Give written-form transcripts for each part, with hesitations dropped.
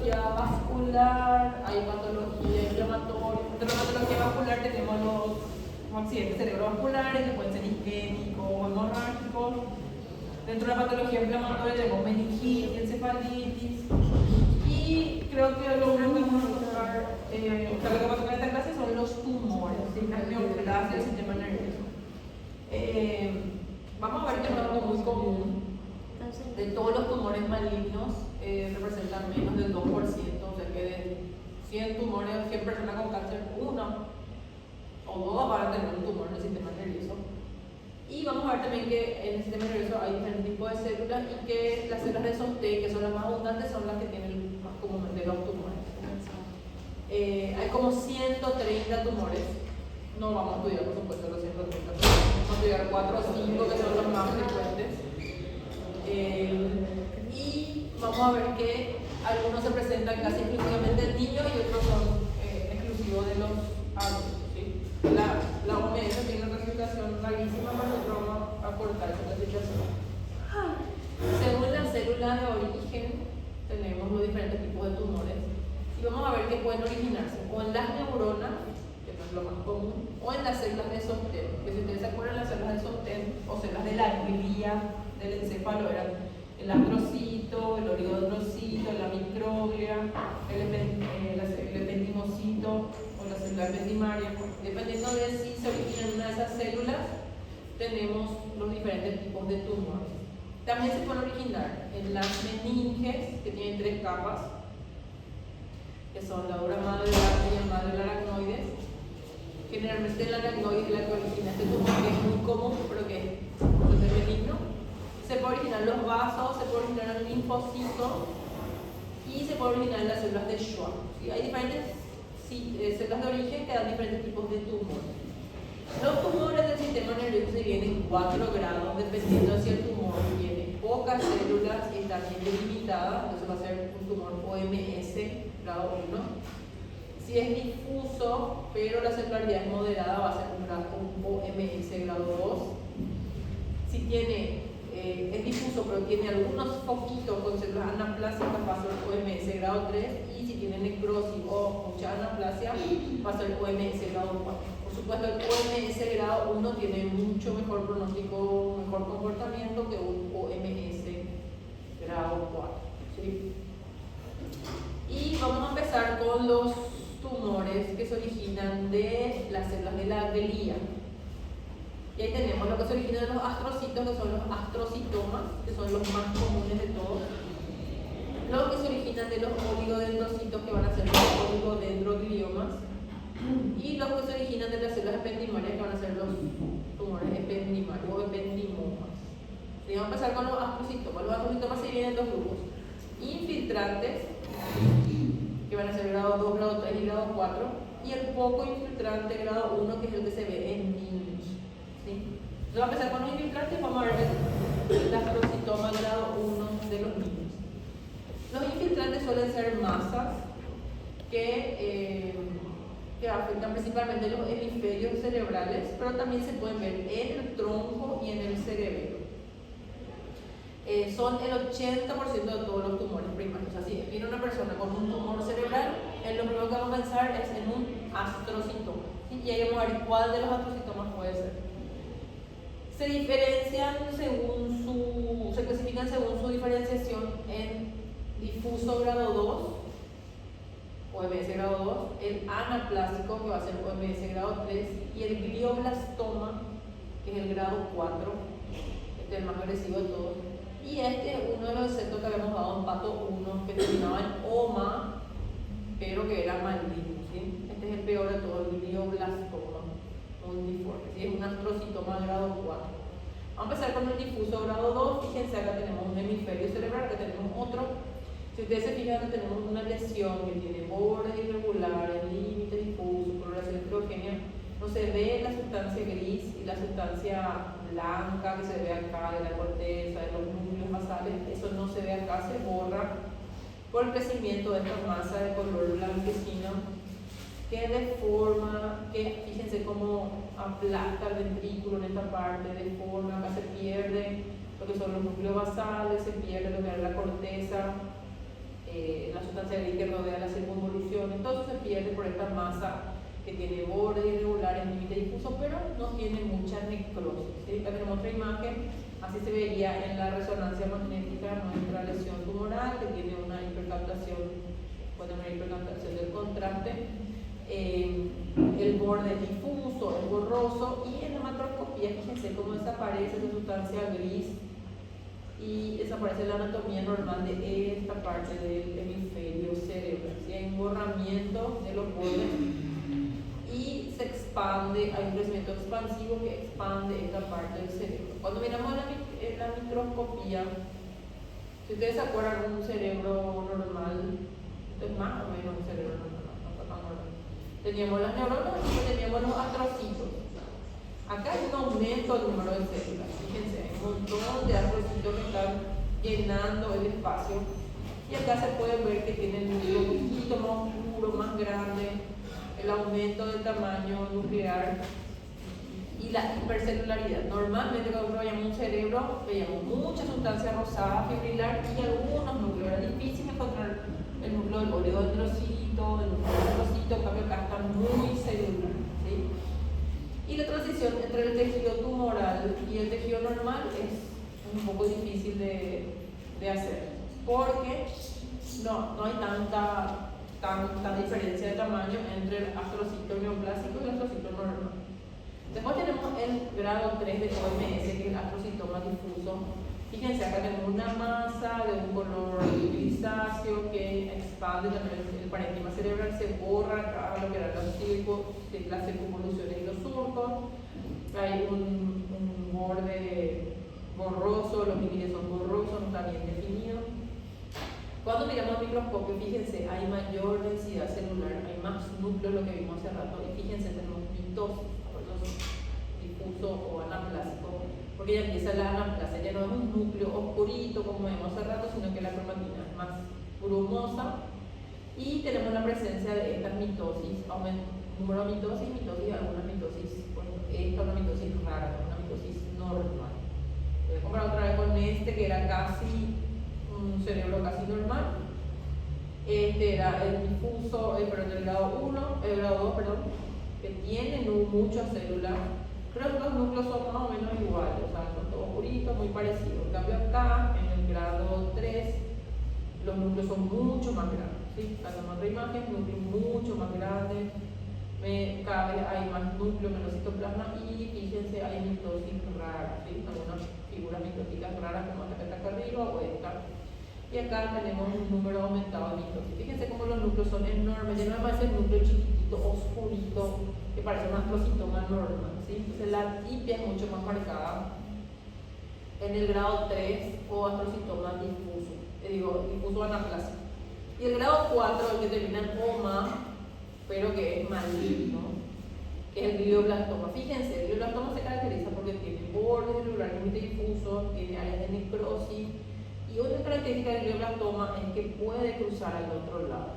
patología vascular, hay patología inflamatoria. Dentro de la patología vascular tenemos los accidentes cerebrovasculares que pueden ser isquémicos o hemorrágicos. Dentro de la patología inflamatoria tenemos meningitis, encefalitis. Y creo que lo único que vamos a tocar, lo que vamos a tocar en esta clase son los tumores, las neoplasias del sistema nervioso. Vamos a ver que no es algo muy común. De todos los tumores malignos representan menos del 2%, o sea que de 100 tumores, 100 personas con cáncer, una o dos van a tener un tumor en el sistema nervioso. Y vamos a ver también que en el sistema nervioso hay diferentes tipos de células y que las células de Softé, que son las más abundantes, son las que tienen más comúnmente los tumores. Hay como 130 tumores. No vamos a estudiar, por supuesto, los 130 tumores. Vamos a estudiar 4 o 5 que son los más frecuentes. Y vamos a ver que algunos se presentan casi exclusivamente en niños y otros son exclusivos de los adultos. ¿Sí? La OMS tiene una clasificación rarísima, pero nosotros vamos a cortar esa clasificación. Según la célula de origen, tenemos los diferentes tipos de tumores y vamos a ver que pueden originarse o en las neuronas, que no es lo más común, o en las células de sostén, que si ustedes se acuerdan, las células de sostén o células de la glía del encéfalo eran el astrocito, el oligodendrocito, la microglia, el ependimocito o la célula ependimaria. Dependiendo de si se origina en una de esas células, tenemos los diferentes tipos de tumores. También se pueden originar en las meninges, que tienen 3 capas, que son la dura madre, y el madre aracnoides. Generalmente el aracnoide es la que origina este tumor, que es muy común, pero que es benigno. Se puede originar los vasos, se puede originar el linfocito y se puede originar en las células de Schwann. ¿Sí? Hay diferentes células de origen que dan diferentes tipos de tumores. Los tumores del sistema nervioso se dividen en 4 grados, dependiendo de si el tumor tiene pocas células y está bien delimitada, entonces va a ser un tumor OMS grado 1. Si es difuso, pero la celularidad es moderada, va a ser un OMS grado 2. Si es difuso, pero tiene algunos foquitos con células anaplásicas, va a ser OMS grado 3. Y si tiene necrosis o mucha anaplasia, va a ser OMS grado 4. Por supuesto, el OMS grado 1 tiene mucho mejor pronóstico, mejor comportamiento que un OMS grado 4. ¿Sí? Y vamos a empezar con los tumores que se originan de las células de la glía. Y ahí tenemos lo que se origina de los astrocitos, que son los astrocitomas, que son los más comunes de todos. Lo que se originan de los oligodendrocitos, que van a ser los oligodendrogliomas. Y los que se originan de las células ependimarias, que van a ser los tumores ependimarios o ependimomas. Y vamos a empezar con los astrocitomas. Los astrocitomas se dividen en 2 grupos: infiltrantes, que van a ser grado 2, grado 3 y grado 4, y el poco infiltrante grado 1, que es el que se ve en niños. ¿Sí? Entonces vamos a empezar con los infiltrantes. Vamos a ver el astrocitoma grado 1 de los niños. Los infiltrantes suelen ser masas que afectan principalmente los hemisferios cerebrales, pero también se pueden ver en el tronco y en el cerebelo. Son el 80% de todos los tumores primarios. Así que viene una persona con un tumor cerebral, lo primero que vamos a pensar es en un astrocitoma. ¿Sí? Y ahí vamos a ver cuál de los astrocitomas puede ser. Se clasifican según su diferenciación en difuso grado 2, OMS grado 2, el anaplásico, que va a ser OMS grado 3, y el glioblastoma, que es el grado 4, este es el más agresivo de todos. Y este es uno de los exceptos que habíamos dado en pato 1, que terminaba en OMA, pero que era maligno. ¿Sí? Este es el peor de todos, el glioblastoma multiforme. ¿Sí? Es un astrocitoma grado 4. Vamos a empezar con el difuso grado 2. Fíjense, acá tenemos un hemisferio cerebral, acá tenemos otro. Si ustedes se fijan, tenemos una lesión que tiene bordes irregulares, límites difusos, coloración heterogénea. No se ve la sustancia gris y la sustancia blanca que se ve acá de la corteza, de los núcleos basales. Eso no se ve acá, se borra por el crecimiento de esta masa de color blanquecino que deforma, que fíjense cómo aplasta el ventrículo en esta parte, deforma, acá se pierde lo que son los núcleos basales, se pierde lo que es la corteza. la sustancia gris que rodea la circunvolución. Entonces se pierde por esta masa que tiene bordes irregulares, límite difuso, pero no tiene mucha necrosis. ¿Sí? Acá tenemos otra imagen, así se vería en la resonancia magnética nuestra lesión tumoral, que tiene una hipercaptación, puede haber hipercaptación del contraste, el borde difuso, el borroso, y en la macroscopía fíjense cómo desaparece esa sustancia gris y desaparece la anatomía normal de esta parte del hemisferio cerebral. ¿Sí? Hay un borramiento de los bordes y se expande, hay un crecimiento expansivo que expande esta parte del cerebro. Cuando miramos la microscopía, si ustedes se acuerdan de un cerebro normal, es más o menos un cerebro normal, no está tan normal. Teníamos las neuronas y teníamos los astrocitos. Acá hay un aumento del número de células. Fíjense, hay un montón de astrocitos que están llenando el espacio. Y acá se puede ver que tienen un núcleo un poquito más oscuro, más grande, el aumento del tamaño nuclear y la hipercelularidad. Normalmente cuando veíamos un cerebro, veíamos mucha sustancia rosada fibrilar y algunos núcleos. Era difícil encontrar el núcleo del oligodendrocito, el núcleo del trocito, en cambio acá está muy celular. ¿Sí? Y la transición entre el tejido tumoral y el tejido normal es un poco difícil de hacer, porque no hay tanta diferencia de tamaño entre el astrocito neoplásico y el astrocito normal. Después tenemos el grado 3 de OMS, que es el astrocitoma difuso. Fíjense, acá tenemos una masa de un color grisáceo que expande también el parénquima cerebral, se borra acá lo que eran las circunvoluciones y los surcos. Hay un borde borroso, los límites son borrosos, no está bien definido. Cuando miramos el microscopio, fíjense, hay mayor densidad celular, hay más núcleos, lo que vimos hace rato, y fíjense, tenemos mitosis, difuso o anaplásico, porque ya empieza la anaplasia, ya no es un núcleo oscurito como vimos hace rato, sino que la cromatina es más brumosa, y tenemos la presencia de estas mitosis, número de mitosis, algunas mitosis, bueno, esta es una mitosis rara, una mitosis normal. Voy a comparar otra vez con este que era casi un cerebro casi normal. Este era el difuso, el grado 2, que tiene muchas células. Creo que los núcleos son más o menos iguales, o sea, son todos puritos, muy parecidos. En cambio acá, en el grado 3, los núcleos son mucho más grandes. ¿Sí? Acá tenemos otra imagen, núcleos mucho más grandes. Cada vez hay más núcleo, menos citoplasma, y fíjense, hay mitosis raras, ¿sí? Algunas figuras mitóticas raras como esta que está acá arriba o esta. Y acá tenemos un número aumentado de mitosis. Fíjense cómo los núcleos son enormes, ya no me parece el núcleo chiquitito, oscurito, que parece un astrocitoma normal, ¿sí? Entonces la tipia es mucho más marcada en el grado 3 o astrocitoma difuso anaplásico. Y el grado 4, el que termina en OMA, pero que es maligno, que es el glioblastoma. Fíjense, el glioblastoma se caracteriza porque tiene bordes celulares muy difusos, tiene áreas de necrosis, y otra característica del glioblastoma es que puede cruzar al otro lado.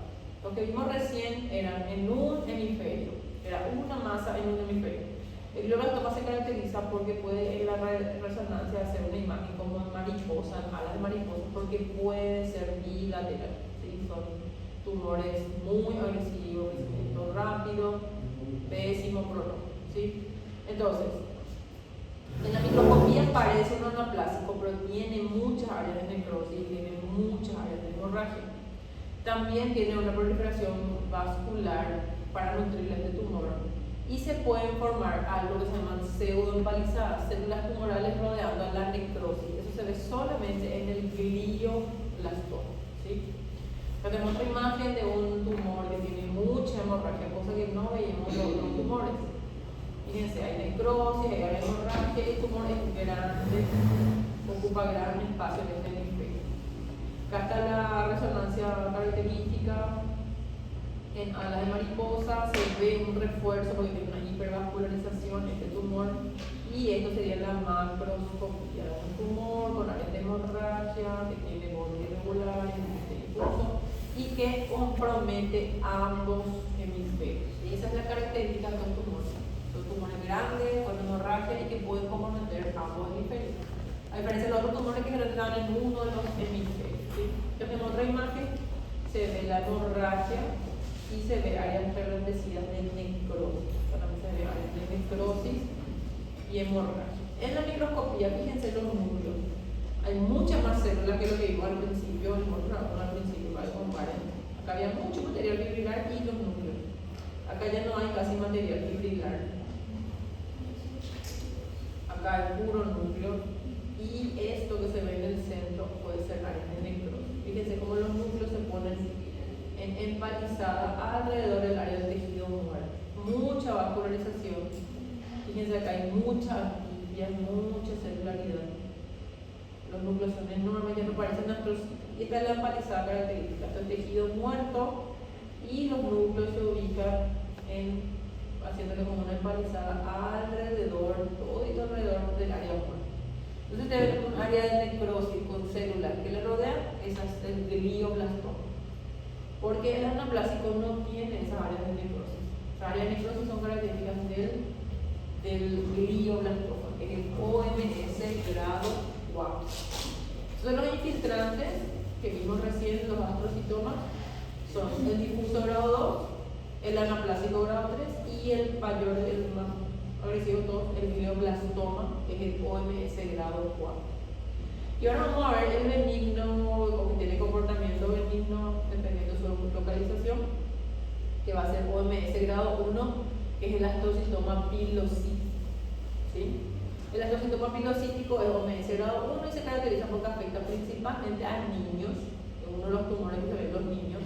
Lo que vimos recién era en un hemisferio, era una masa en un hemisferio. El glioblastoma se caracteriza porque puede en la resonancia hacer una imagen como en mariposa, en alas de mariposa, porque puede ser bilateral. ¿Sí? Son tumores muy agresivos, crecimiento rápido, pésimo pronóstico. ¿Sí? Entonces, en la microscopía parece un anaplásico, pero tiene muchas áreas de necrosis, tiene muchas áreas de hemorragia. También tiene una proliferación vascular para nutrir este tumor. Y se pueden formar algo que se llaman pseudoempalizadas, células tumorales rodeando a la necrosis. Eso se ve solamente en el glioblastoma. ¿Sí? Acá tenemos otra imagen de un tumor que tiene mucha hemorragia, cosa que no veíamos en otros tumores. Fíjense, hay necrosis, hay hemorragia, y el tumor es grande, ocupa gran espacio en este hemisferio. Acá está la resonancia característica. En alas de mariposa se ve un refuerzo porque tiene una hipervascularización este tumor, y esto sería la macroscopía. Un tumor con áreas de hemorragia, que tiene bordes irregulares, difuso, y que compromete ambos hemisferios. Y esa es la característica de los tumores. Son tumores grandes, con hemorragia, y que pueden comprometer ambos hemisferios. A diferencia de los otros tumores que se están en uno de los hemisferios. ¿Sí? Tenemos otra imagen se ve la hemorragia y se ve áreas relandecidas de necrosis. También se ve áreas de necrosis y hemorragia. En la microscopía, fíjense los núcleos. Hay muchas más células que lo que vimos al principio, al principio, para que comparen. Acá había mucho material fibrilar y los núcleos. Acá ya no hay casi material fibrilar. Acá hay puro núcleo. Y esto que se ve en el centro puede ser área de necrosis. Fíjense cómo los núcleos se ponen en empatizada alrededor del área del tejido muerto. Mucha vascularización. Fíjense acá hay mucha celularidad. Los núcleos son enormes, ya no parecen astrocitos. Y esta es la empatizada característica. Este tejido muerto y los núcleos se ubican haciéndole como una empatizada alrededor, todo alrededor del área muerta. Entonces usted ve un área de necrosis con células que le rodean, esa es el glioblastoma. Porque el anaplásico no tiene esas áreas de necrosis. Las áreas de necrosis son características del glioblastoma, que es el OMS grado 4. Entonces los infiltrantes que vimos recién, los astrocitomas, son el difuso grado 2, el anaplásico grado 3 y el mayor, el más agresivo de todos, el glioblastoma, que es el OMS grado 4. Y ahora vamos a ver el benigno, o que tiene comportamiento benigno dependiendo de su localización, que va a ser OMS grado 1, que es el astrocitoma pilocítico. ¿Sí? El astrocitoma pilocítico es OMS grado 1 y se caracteriza porque afecta principalmente a niños, es uno de los tumores que se ven en los niños.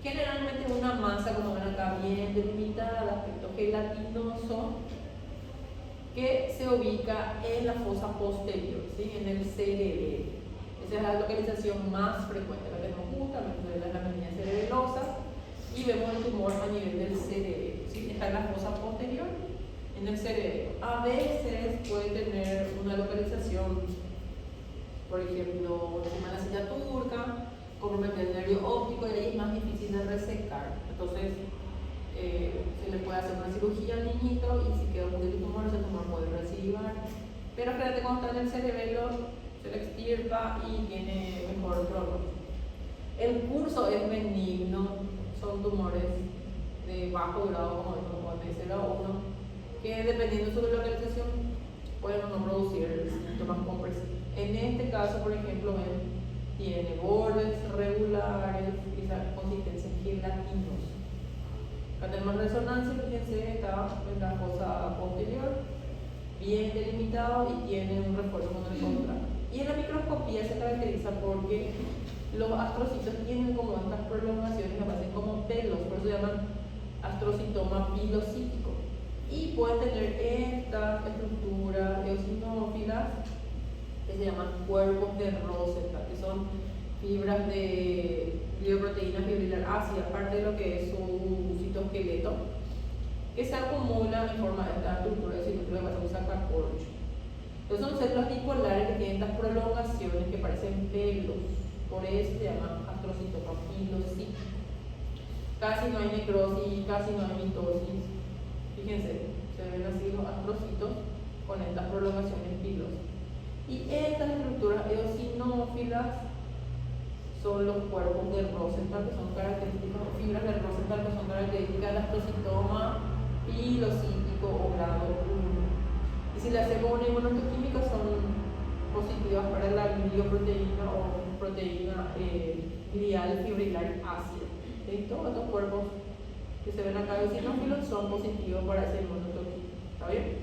Generalmente es una masa, como ven acá, bien delimitada, de aspecto gelatinoso, que se ubica en la fosa posterior, ¿sí? En el cerebelo. Esa es la localización más frecuente, la tenemos justamente en la membrana cerebelosa y vemos el tumor a nivel del cerebelo, ¿sí? Está en la fosa posterior, en el cerebelo. A veces puede tener una localización, por ejemplo, encima de la silla turca, comprometer el nervio óptico y ahí es más difícil de resecar. Entonces, se le puede hacer una cirugía al niñito y si queda un poquito de tumor, ese tumor puede recibar. Pero fíjate, cuando está en el cerebelo, se le extirpa y tiene mejor pronóstico. El curso es benigno, son tumores de bajo grado, como OMS grado 1, que dependiendo de su localización pueden o no producir síntomas compresivos. En este caso, por ejemplo, ven, tiene bordes regulares y esa consistencia gelatinosa. Acá tenemos resonancia, fíjense, está en la fosa posterior, bien delimitado y tiene un refuerzo con el contrario. Y en la microscopía se caracteriza porque los astrocitos tienen como estas prolongaciones que aparecen como pelos, por eso se llaman astrocitoma pilocítico. Y pueden tener estas estructuras eosinófilas que se llaman cuerpos de Rosenthal, que son fibras de glioproteína fibrilar ácida, aparte de lo que es su citoesqueleto, que se acumulan en forma de esta estructura de citoesqueleto que se saca corcho. Entonces son células bipolares que tienen estas prolongaciones que parecen pelos, por eso se llama astrocitoma pilocítico. Casi no hay necrosis, casi no hay mitosis. Fíjense, se ven así los astrocitos con estas prolongaciones pilosas. Y estas estructuras eosinófilas son los cuerpos de Rosenthal, que son características, fibras de Rosenthal, que son características del astrocitoma pilocítico o grado 1. Y si le hacemos una inmunohistoquímica, son positivas para la glioproteína o proteína glial fibrilar ácida. ¿Sí? Todos estos cuerpos que se ven acá eosinófilos son positivos para esa inmunohistoquímica. ¿Está bien?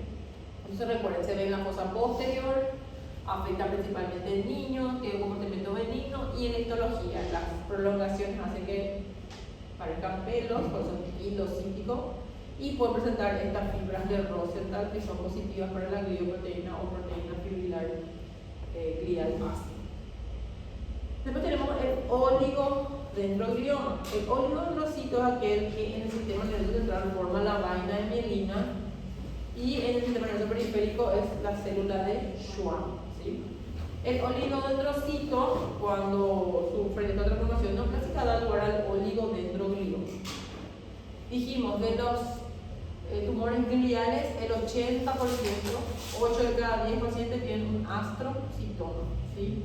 Entonces recuerden, se ve en la fosa posterior, afecta principalmente en niños, tiene un comportamiento benigno y en histología las prolongaciones hacen que parezcan pelos, por eso es pilocítico, y pueden presentar estas fibras de Rosenthal que son positivas para la glioproteína o proteína fibrilar glial ácida. Después tenemos el oligodendroglioma. El oligodendrocito es aquel que en el sistema nervioso central forma la vaina de mielina y en el sistema nervioso periférico es la célula de Schwann. ¿Sí? El oligodendrocito, cuando sufre esta transformación no clásica, da lugar al oligodendroglioma. Dijimos, de los tumores gliales, el 80%, 8 de cada 10 pacientes tienen un astrocitoma. ¿Sí?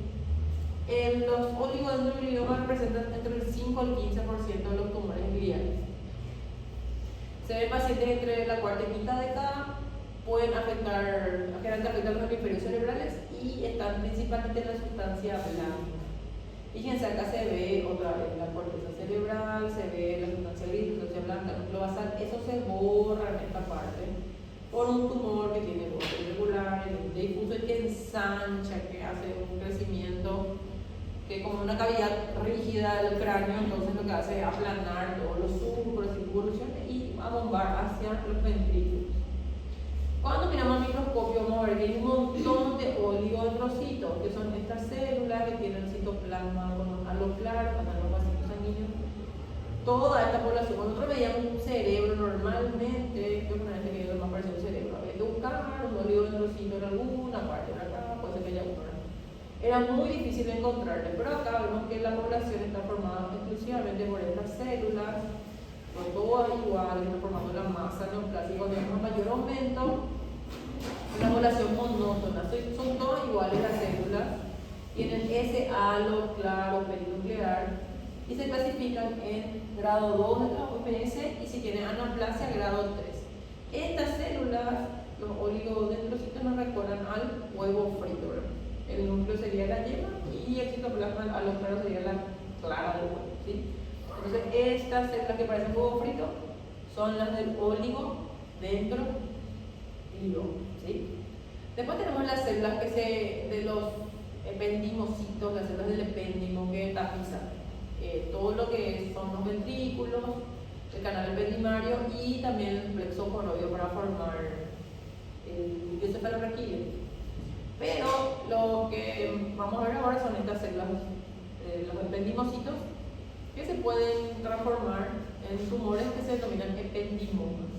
Los oligodendrogliomas representan entre el 5 al 15% de los tumores gliales. Se ven pacientes entre la cuarta y quinta década, pueden afectar, generalmente afectan los hemisferios cerebrales y están principalmente en la sustancia blanca. Fíjense, acá se ve otra vez la corteza cerebral, se ve la sustancia gris, la sustancia blanca, el núcleo basal, eso se borra en esta parte por un tumor que tiene borde irregular, difuso y que ensancha, que hace un crecimiento que como una cavidad rígida del cráneo, entonces lo que hace es aplanar todos los surcos, las involuciones y abombar hacia los ventrículos. Cuando miramos al microscopio vamos a ver que hay un montón de oligodendrocitos, que son estas células que tienen citoplasma con halo claro, están los vasitos sanguíneos. Toda esta población, cuando nosotros veíamos un cerebro normalmente, yo una vez que lo más parecido al cerebro, había que buscar un oligodendrocito en alguna parte, de acá, puede ser que haya uno. Era muy difícil de encontrarle, pero acá vemos que la población está formada exclusivamente por estas células, no todas iguales, están formando la masa neoplásica. Cuando tenemos mayor aumento, una población monótona, son todas iguales las células, tienen ese halo claro perinuclear y se clasifican en grado 2 de la OMS y si tienen anaplasia, grado 3. Estas células, los oligodendrocitos, nos recuerdan al huevo frito, ¿verdad? El núcleo sería la yema y el citoplasma, a lo claro, sería la clara del huevo, ¿sí? Entonces, estas células que parecen huevo frito son las del oligodendroglioma, ¿sí? Después tenemos las células de los ependimocitos, las células del epéndimo que tapizan todo lo que son los ventrículos, el canal ependimario y también el plexo coroideo para formar el líquido cefalorraquídeo. Pero lo que vamos a ver ahora son estas células, los ependimocitos, que se pueden transformar en tumores que se denominan ependimomas.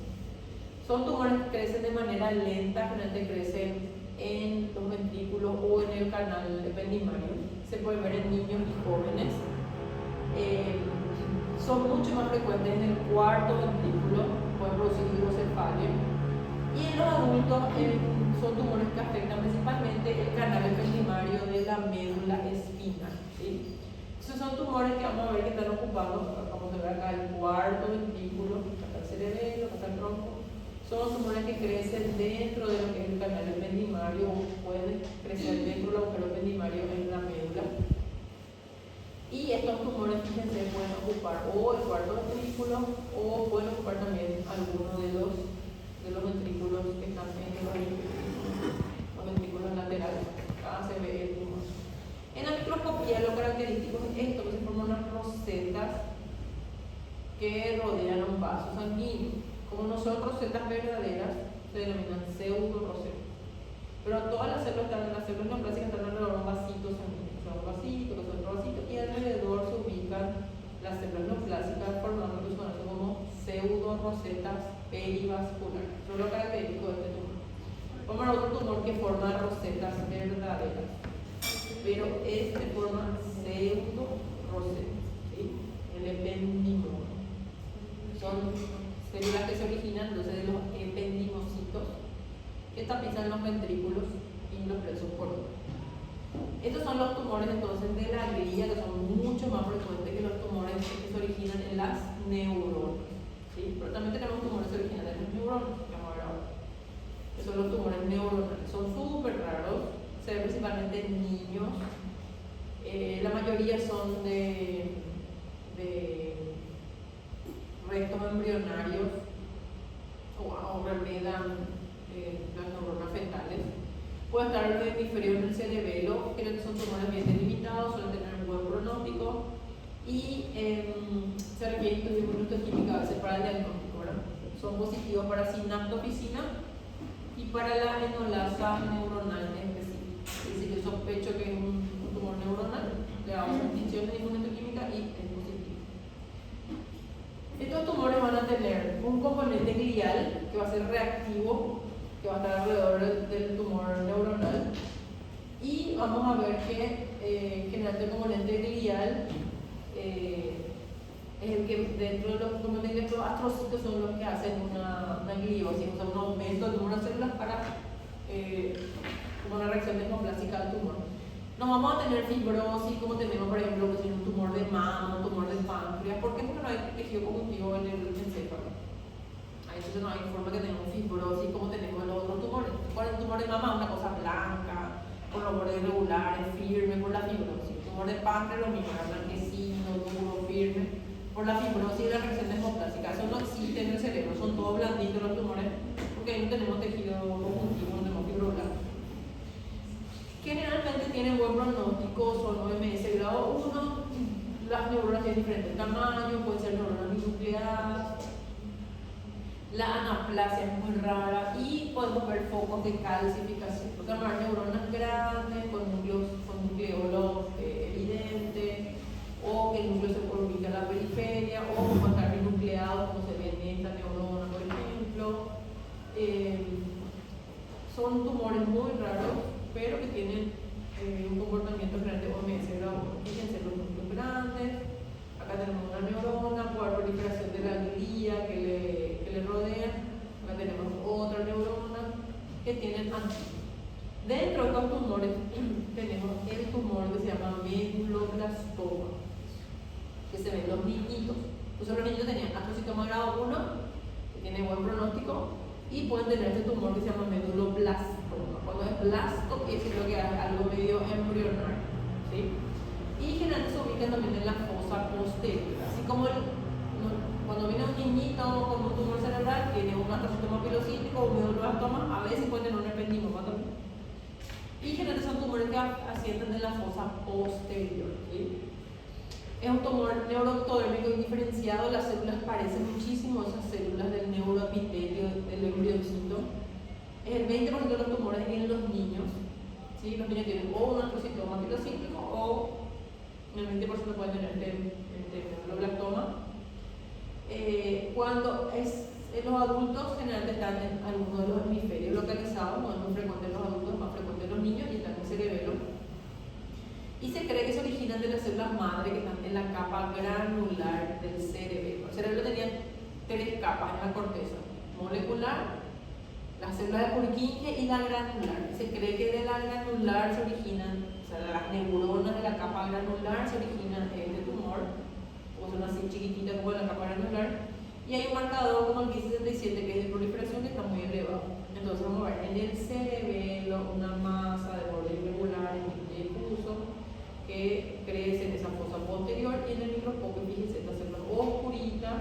Son tumores que crecen de manera lenta, generalmente crecen en los ventrículos o en el canal ependimario. Se puede ver en niños y jóvenes. Son mucho más frecuentes en el cuarto ventrículo, pueden producir hidrocefalia. Y en los adultos son tumores que afectan principalmente el canal ependimario de la médula espinal, ¿sí? Esos son tumores que vamos a ver que están ocupando, vamos a ver acá el cuarto ventrículo, acá el cerebelo, acá el tronco. Son tumores que crecen dentro de lo que es el canal ependimario o pueden crecer dentro del agujero ependimario en la médula. Y estos tumores, fíjense, pueden ocupar o el cuarto ventrículo o pueden ocupar también algunos de los ventrículos que están en los ventrículos laterales. Acá se ve el tumor. En la microscopía lo característico es esto, que se forman unas rosetas que rodean un vaso sanguíneo. Como no son rosetas verdaderas, se denominan pseudo-rosetas. Pero todas las células neoplásicas están alrededor de un vasito sanguíneo. Son un vasito, que son otro vasito, y alrededor se ubican las células neoplásicas formando lo que se conoce como pseudo-rosetas perivasculares. Eso es lo característico de este tumor. Vamos a ver otro tumor que forma rosetas verdaderas, pero este forma pseudo-rosetas, ¿sí? El ependimoma. Son células que se originan entonces de los ependimocitos que tapizan los ventrículos y los plexos coroidales. Estos son los tumores entonces de la glía, que son mucho más frecuentes que los tumores que se originan en las neuronas, ¿sí? Pero también tenemos tumores que se originan en las neuronas, que vamos a ver ahora. Que son los tumores neuronales, son súper raros, se ven principalmente en niños. La mayoría son de restos embrionarios o remedan las neuronas fetales. Puede estar el hemisferio en el cerebelo, que son tumores bien delimitados, suelen tener un buen pronóstico y se requiere estudio de inmunohistoquímica a veces para el diagnóstico, ¿verdad? Son positivos para sinaptofisina y para la enolasa neuronal en específico. Es decir, yo sospecho que es un tumor neuronal, le damos una tinción de inmunohistoquímica y es positivo. Estos tumores van a tener un componente glial que va a ser reactivo, que va a estar alrededor del tumor neuronal, y vamos a ver que generalmente el componente glial es el que dentro de los componentes, los astrocitos son los que hacen una gliosis, o sea, un aumento del número de células para como una reacción desmoplásica al tumor. No vamos a tener fibrosis como tenemos, por ejemplo, que tiene un tumor de mama, un tumor de páncreas. ¿Por qué? Porque no hay tejido conjuntivo en el encéfalo. Ahí entonces no hay forma que tengamos fibrosis como tenemos en los otros tumores. Por el tumor de mama es una cosa blanca, con los bordes irregulares, firme, por la fibrosis. El tumor de páncreas lo mismo, era blanquecino, duro, firme, por la fibrosis y la reacción desmoplásica. Eso no existe en el cerebro, son todos blanditos los tumores, porque ahí no tenemos tejido conjuntivo, no tenemos fibroblastos. Generalmente tienen buen pronóstico, son OMS grado 1, las neuronas tienen diferentes tamaños, pueden ser neuronas binucleadas, la anaplasia es muy rara y podemos ver focos de calcificación, porque hay neuronas grandes con nucleolos evidentes, o que el núcleo se ubica en la periferia, o como estar binucleados, como se ve en esta neurona, por ejemplo. Son tumores muy raros, pero que tienen un comportamiento general de OMS grado 1. Fíjense los núcleos grandes. Acá tenemos una neurona por proliferación de la glía que le rodea. Acá tenemos otra neurona que tienen antígenos. Dentro de estos tumores tenemos el tumor que se llama meduloblastoma, que se ven en los niñitos. Entonces los niños tenían astrocitoma grado 1, que tiene buen pronóstico, y pueden tener este tumor que se llama meduloblastoma. Cuando es blasto, quiere decir que es algo medio embrionario, ¿sí? Y generalmente se ubican también en la fosa posterior. Así como cuando viene un niñito con un tumor cerebral, tiene un astrocitoma pilocístico o un meduloblastoma, a veces puede tener un ependimoma también. Y generalmente son tumores que asientan en la fosa posterior, ¿sí? Es un tumor neuroectodérmico indiferenciado, las células parecen muchísimo a esas células del neuroepitelio del embrioncito. Es el 20% de los tumores en los niños, ¿sí? Los niños tienen o un astrocitoma pilocístico o en el 20% pueden tener este neuroblastoma. Cuando es en los adultos, generalmente están en alguno de los hemisferios localizados, no es muy frecuente en los adultos, más frecuente en los niños, y están en el cerebelo. Y se cree que se originan de las células madre que están en la capa granular del cerebelo. El cerebro tenía 3 capas en la corteza: molecular, las células de Purkinje y la granular. Se cree que de la granular se originan, o sea, las neuronas de la capa granular se originan este tumor, o son así chiquititas como la capa granular. Y hay un marcador como el 1067 que es de proliferación, que está muy elevado. Entonces vamos a ver en el cerebelo una masa de borde irregular en difuso que crece en esa fosa posterior, y en el microscopio fíjense estas células oscuritas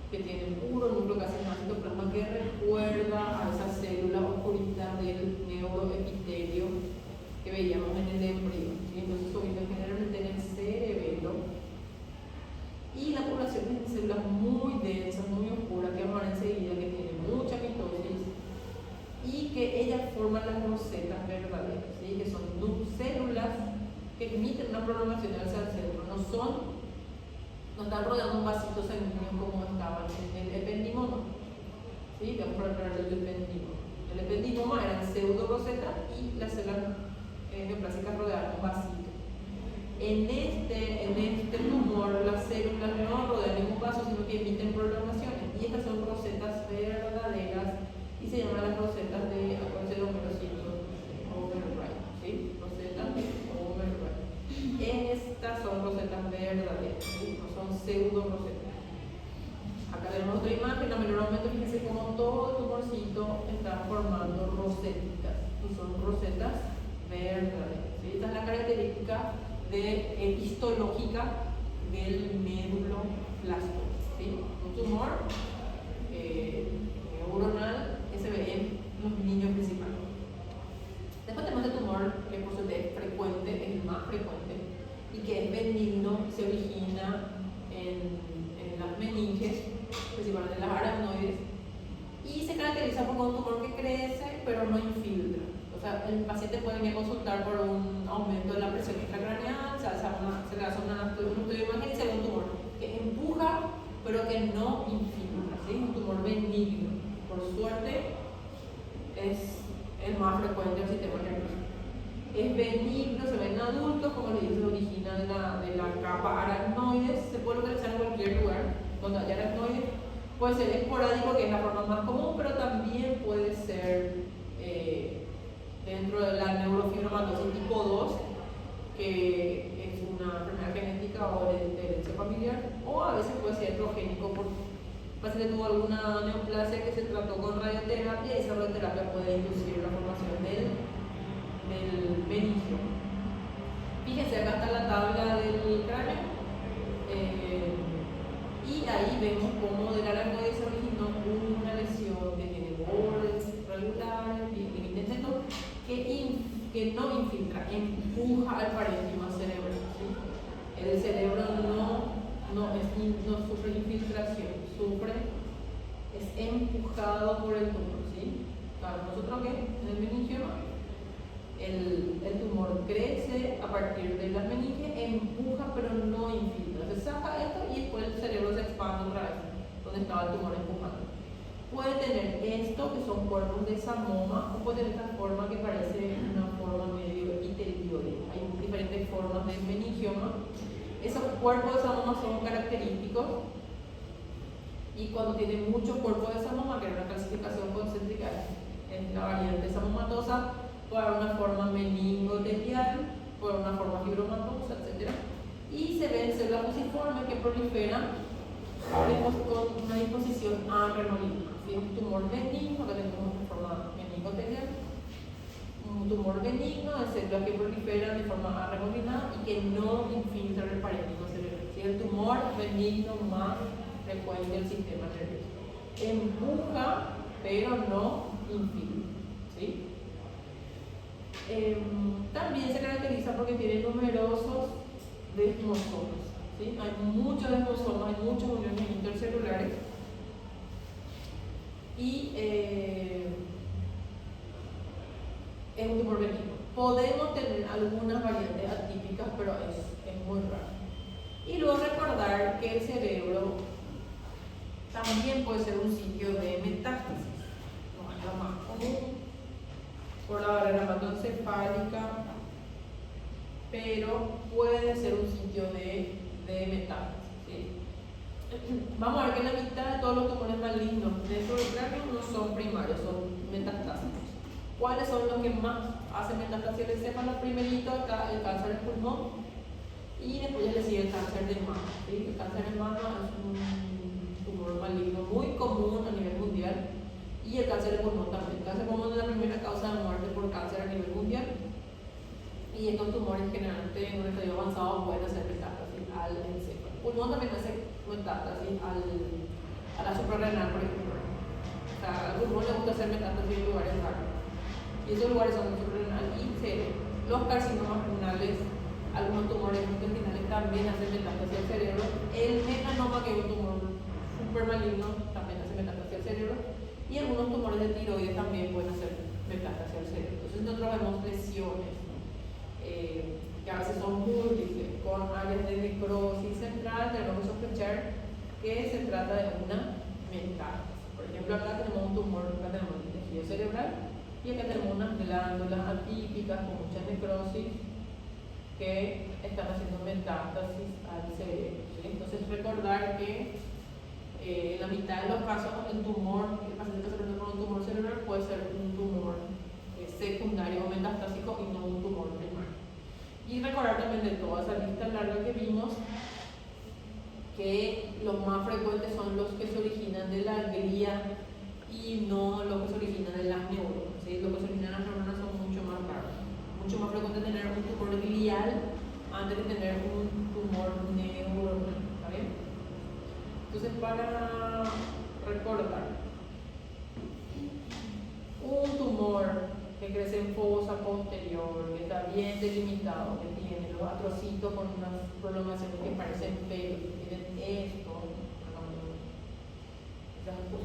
que tienen puro núcleo que hace un citoplasma que recuerda a esas células oscuritas del neuroepitelio que veíamos en el embrión, ¿sí? Entonces se ubican generalmente en el cerebelo, y la población es de células muy densas, muy oscuras, que vamos a ver enseguida, que tienen mucha mitosis y que ellas forman las rosetas verdaderas, ¿sí? Que son células que emiten una prolongación hacia el centro, no están rodeando un vasito sanguíneo como estaban en el ependimoma, ¿sí? Vamos a hablar del ependimoma. El ependimoma eran pseudo rosetas y las células neoplásicas rodeaban un vasito. En este tumor, las células no rodean ningún vaso, sino que emiten prolongaciones, y estas son rosetas verdaderas y se llaman las rosetas de, acuérdense los merocitos, Overwright, ¿sí? Rosetas de Overwright. Estas son rosetas verdaderas, ¿sí? No son pseudo rosetas. Acá tenemos otra imagen, a menor aumento, fíjense cómo todo el tumorcito está formando rosetitas, y son rosetas verdaderas, ¿sí? Esta es la característica histológica del meduloblastoma, ¿sí? Un tumor neuronal que se ve en los niños principalmente. Después tenemos el tumor que por suerte es frecuente, es el más frecuente, y que es benigno, se origina en las meninges, principalmente en las aracnoides, y se caracteriza por un tumor que crece pero no infiltra. O sea, el paciente puede venir a consultar por un aumento de la presión intracraneal, se le hace un estudio de imagen y se ve un tumor que empuja pero que no infiltra, ¿sí? Un tumor benigno. Por suerte es el más frecuente del sistema nervioso. Es benigno, se ve en adultos, como les dije, se origina de la capa aracnoides, se puede localizar en cualquier lugar donde haya aracnoides. Puede ser esporádico, que es la forma más común, pero también puede ser dentro de la neurofibromatosis tipo 2, que es una enfermedad genética o de herencia familiar, o a veces puede ser heterogénico porque el paciente tuvo alguna neoplasia que se trató con radioterapia y esa radioterapia puede inducir la formación del meningio. Fíjense, acá está la tabla del cráneo. Y ahí vemos cómo de la largoide se originó una lesión que tiene bordes regulares, bien intensos, que no infiltra, empuja al parénquima cerebral. ¿Sí? El cerebro no sufre infiltración, es empujado por el tumor. ¿Sí? Claro, nosotros que en el meningioma, el tumor crece a partir de las meninges, empuja pero no infiltra. Se saca esto y después el cerebro se expande otra vez, donde estaba el tumor empujando. Puede tener esto, que son cuerpos de samoma, o puede tener esta forma que parece una forma medio epitelioide. Hay diferentes formas de meningioma. Esos cuerpos de samoma son característicos, y cuando tiene muchos cuerpos de samoma, que es una clasificación concéntrica en la variante samomatosa, puede haber una forma meningotelial, puede haber una forma fibromatosa, etc. Y se ven células fusiformes que proliferan con una disposición arrenolina. ¿Sí? Un tumor benigno, que tenemos una forma meningotelial, un tumor benigno de células que proliferan de forma arrenolina y que no infiltran el parénquima cerebral. ¿Sí? El tumor benigno más frecuente del sistema nervioso. Empuja, pero no infiltra. ¿Sí? También se caracteriza porque tiene numerosos desmosomas. ¿Sí? Hay muchos desmosomas, hay muchas uniones intercelulares y es un tumor benigno. Podemos tener algunas variantes atípicas, pero es muy raro. Y luego recordar que el cerebro también puede ser un sitio de metástasis, no es lo más común por la barrera hematoencefálica, pero puede ser un sitio de metástasis. ¿Sí? Vamos a ver que la mitad de todos los tumores malignos dentro del cráneo no son primarios, son metastásicos. ¿Cuáles son los que más hacen metástasis del encéfalo? Primerito está el cáncer de pulmón y después ya le sigue el cáncer de mama. ¿Sí? El cáncer de mama es un tumor maligno muy común a nivel mundial. Y el cáncer de pulmón también. El cáncer de pulmón es la primera causa de muerte por cáncer a nivel mundial. Y estos tumores generalmente en un estadio avanzado pueden hacer metástasis al encéfalo. El pulmón también hace metástasis a la suprarrenal, por ejemplo. O sea, al pulmón le gusta hacer metástasis en lugares raros. Y esos lugares son el suprarrenal y cerebro. Los carcinomas renales, algunos tumores intestinales también hacen metástasis al cerebro. El melanoma, que es un tumor super maligno, también hace metástasis al cerebro. Y algunos tumores de tiroides también pueden hacer metástasis al cerebro. Entonces nosotros vemos lesiones que a veces son múltiples, con áreas de necrosis central. Tenemos que sospechar que se trata de una metástasis. Por ejemplo, acá tenemos un tumor, acá tenemos el tejido cerebral y acá tenemos unas glándulas atípicas con mucha necrosis que están haciendo metástasis al cerebro. ¿Sí? Entonces recordar que en la mitad de los casos el paciente que se presenta con un tumor cerebral puede ser un tumor secundario o metastásico y no un tumor primario. Y recordar también de toda esa lista larga que vimos que los más frecuentes son los que se originan de la glía y no los que se originan de las neuronas. ¿Sí? Los que se originan de las neuronas son mucho más raros. Mucho más frecuente tener un tumor glial antes de tener un tumor neuronal. ¿Está bien? Entonces, para recordar, un tumor que crece en fosa posterior, que está bien delimitado, que tiene los atrocitos con unas prolongaciones que parecen pelos, que tienen esto,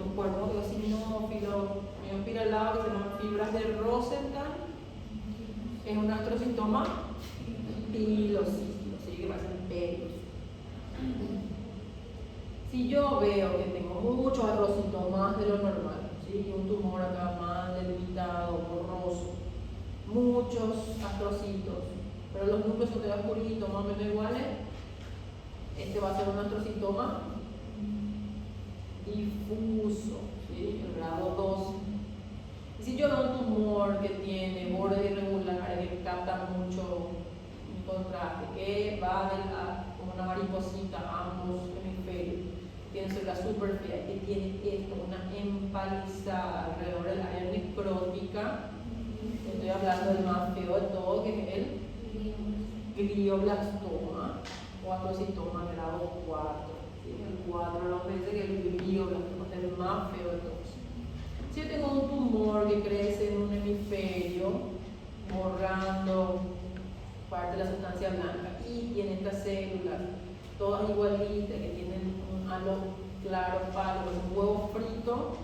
un cuerpo eosinófilo, medio espiralado, que se llaman fibras de Rosenthal, es un astrocitoma pilocístico, ¿sí? Que parecen pelos. Si yo veo que tengo muchos astrocitos más de lo normal, ¿sí? Un tumor acá más delimitado, borroso, muchos astrocitos, pero los núcleos son de oscuritos, más o menos iguales, este va a ser un astrocitoma difuso, ¿sí? El grado 2. Y si yo veo un tumor que tiene bordes célula superficial que tiene esto, una empalizada alrededor del área necrótica. Estoy hablando del más feo de todo, que es el glioblastoma o astrocitoma grado 4. ¿Sí? El 4 nos dice que el glioblastoma es el más feo de todos. Si yo tengo un tumor que crece en un hemisferio, borrando parte de la sustancia blanca, y tiene estas células todas igualitas, que tienen un halo claro, pálido, un huevo frito,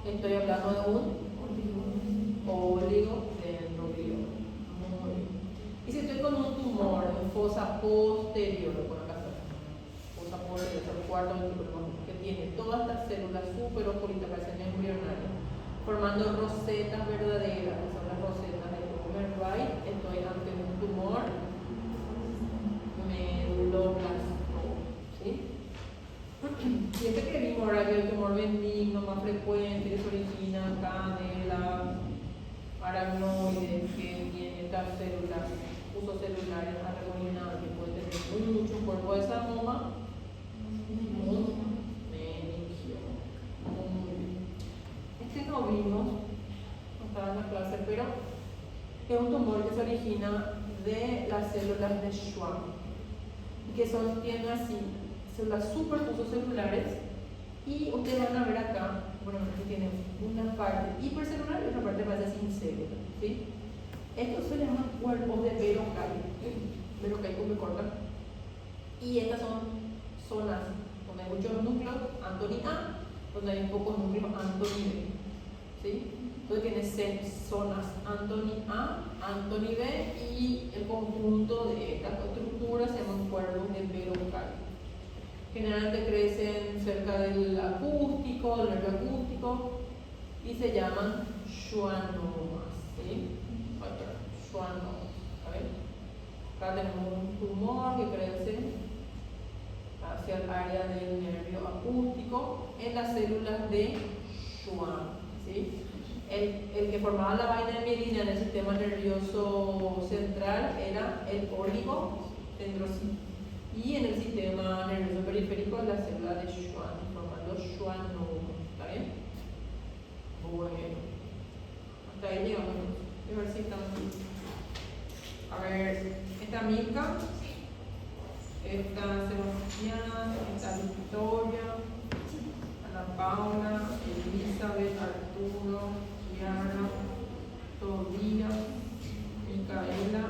estoy hablando de un oligodendroglioma. Muy bien. Y si estoy con un tumor en fosa posterior, por acá está, fosa posterior, el cuarto ventricular, que tiene todas estas células súper oscuritas, parecen embrionarias, formando rosetas verdaderas, que son las rosetas de Pomeroy, estoy ante un tumor medulloblastoma, ¿sí? Y este que vimos ahora, que es el tumor benigno más frecuente, que se origina acá de la aracnoide, que tiene estas células, usos celulares arregoniadas, que puede tener mucho cuerpo de sarcoma, muy meningioma. Muy bien. Este no vimos, no estaba en la clase, pero es un tumor que se origina de las células de Schwann, que tienen así células superfusos celulares, y ustedes van a ver acá, bueno, que tienen una parte hipercelular y otra parte más sin células, ¿sí? Estos se llaman cuerpos de Verocay con B corta, y estas son zonas donde hay muchos núcleos Anthony A, donde hay pocos núcleos Anthony B, ¿sí? Entonces tiene zonas Anthony A, Anthony B, y el conjunto de estas estructuras se llaman cuerpos de Verocay. Generalmente crecen cerca del acústico, del nervio acústico, y se llaman schwannomas, ¿sí? Schwannomas, ¿sabes? Acá tenemos un tumor que crece hacia el área del nervio acústico en las células de Schwann, ¿sí? El que formaba la vaina de mielina en el sistema nervioso central era el oligodendrocito, y en el sistema nervioso periférico la célula de Schwann, formando schwannomas. ¿Está bien? Bueno, hasta ahí llegamos. A ver si estamos. A ver, esta Milka, esta Sebastián, esta Victoria, Ana Paula, Elizabeth, Arturo, Kiara, Tobías, Micaela,